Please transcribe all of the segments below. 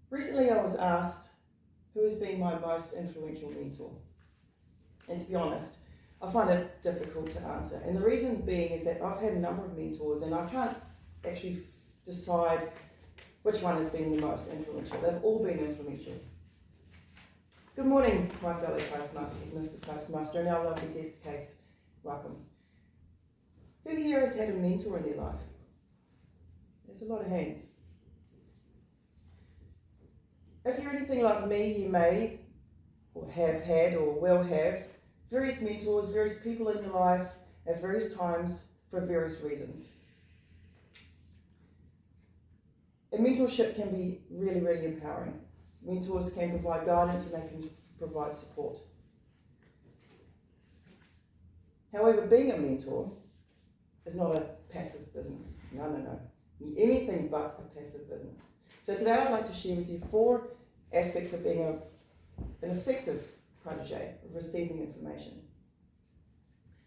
Recently I was asked who has been my most influential mentor. And to be honest, I find it difficult to answer. And the reason being is that I've had a number of mentors and I can't actually decide which one has been the most influential. They've all been influential. Good morning, my fellow Toastmasters, Mr. Toastmaster, and our lovely guest, Case. Welcome. Who here has had a mentor in their life? There's a lot of hands. If you're anything like me, you may, or have had, or will have, various mentors, various people in your life at various times for various reasons. And mentorship can be really, really empowering. Mentors can provide guidance and they can provide support. However, being a mentor is not a passive business. No. Anything but a passive business. So today I'd like to share with you 4 aspects of being an effective protege, of receiving information.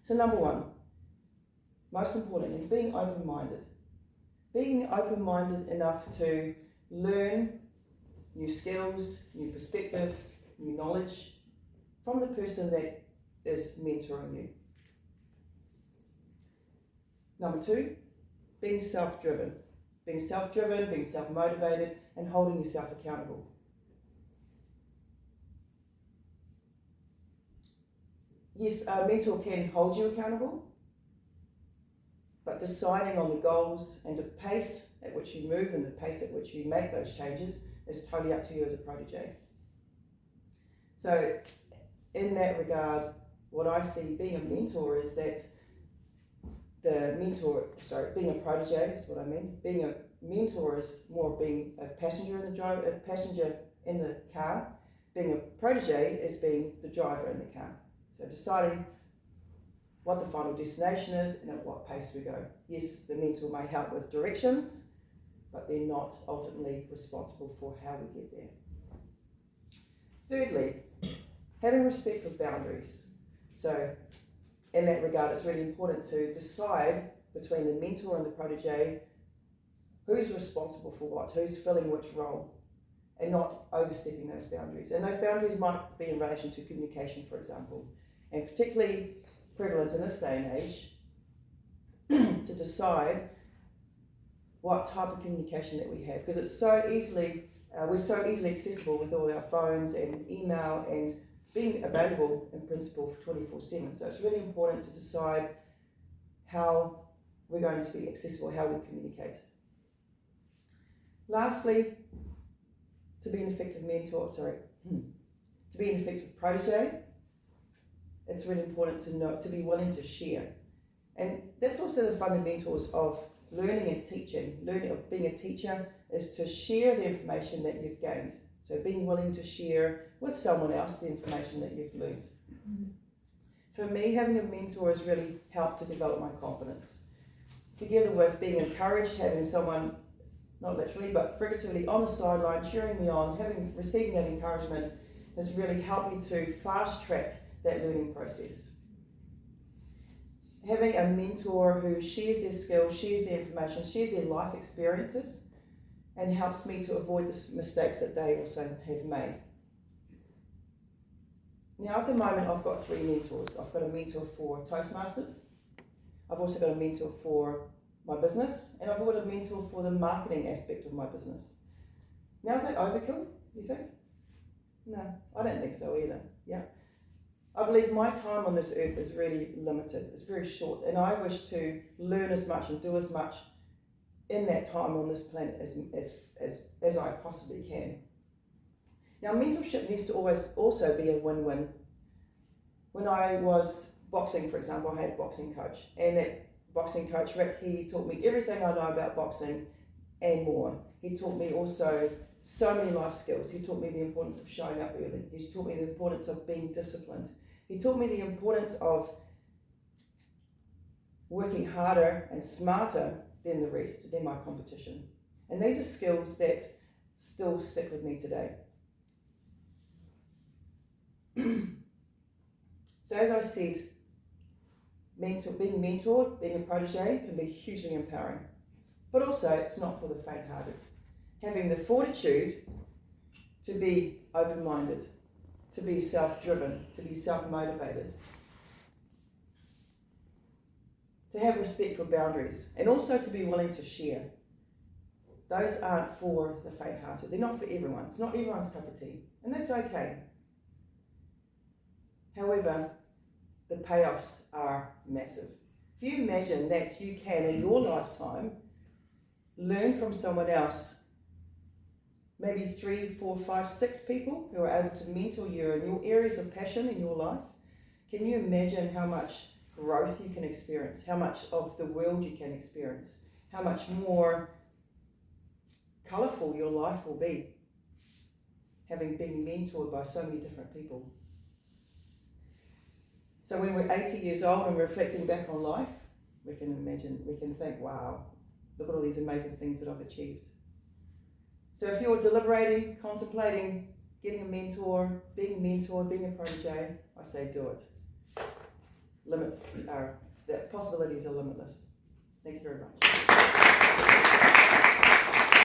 So number 1, most importantly, being open-minded. Being open-minded enough to learn new skills, new perspectives, new knowledge from the person that is mentoring you. Number 2, being self-driven. Being self-driven, being self-motivated, and holding yourself accountable. Yes, a mentor can hold you accountable, but deciding on the goals and the pace at which you move and the pace at which you make those changes is totally up to you as a protege. So in that regard, what I see being a mentor is that being a protege is what I mean. Being a mentor is more being a passenger in the car. Being a protege is being the driver in the car. So deciding what the final destination is and at what pace we go. Yes, the mentor may help with directions, but they're not ultimately responsible for how we get there. Thirdly, having respect for boundaries. So in that regard, it's really important to decide between the mentor and the protege who's responsible for what, who's filling which role, and not overstepping those boundaries. And those boundaries might be in relation to communication, for example, and particularly prevalent in this day and age to decide what type of communication that we have, because it's so easily, we're so easily accessible with all our phones and email and being available in principle for 24/7. So it's really important to decide how we're going to be accessible, how we communicate. Lastly, to be an effective protege, it's really important to be willing to share. And that's also the fundamentals of learning and teaching. Learning of being a teacher is to share the information that you've gained. So being willing to share with someone else the information that you've learned. For me, having a mentor has really helped to develop my confidence. Together with being encouraged, having someone, not literally, but figuratively on the sideline, cheering me on, receiving that encouragement has really helped me to fast track that learning process. Having a mentor who shares their skills, shares their information, shares their life experiences, and helps me to avoid the mistakes that they also have made. Now at the moment I've got 3 mentors. I've got a mentor for Toastmasters, I've also got a mentor for my business, and I've got a mentor for the marketing aspect of my business. Now is that overkill, do you think? No, I don't think so either. Yeah. I believe my time on this earth is really limited. It's very short, and I wish to learn as much and do as much in that time on this planet as I possibly can. Now, mentorship needs to always also be a win-win. When I was boxing, for example, I had a boxing coach, and that boxing coach, Rick, he taught me everything I know about boxing and more. He taught me also so many life skills. He taught me the importance of showing up early. He taught me the importance of being disciplined. He taught me the importance of working harder and smarter than the rest, than my competition. And these are skills that still stick with me today. So as I said, being mentored, being a protege can be hugely empowering. But also, it's not for the faint-hearted. Having the fortitude to be open-minded, to be self-driven, to be self-motivated, to have respect for boundaries, and also to be willing to share. Those aren't for the faint-hearted. They're not for everyone. It's not everyone's cup of tea, and that's okay. However, the payoffs are massive. If you imagine that you can, in your lifetime, learn from someone else, maybe 3, 4, 5, 6 people who are able to mentor you in your areas of passion in your life, can you imagine how much growth you can experience, how much of the world you can experience, how much more colourful your life will be, having been mentored by so many different people. So when we're 80 years old and reflecting back on life, we can think, wow, look at all these amazing things that I've achieved. So if you're deliberating, contemplating, getting a mentor, being mentored, being a protege, I say do it. The possibilities are limitless. Thank you very much.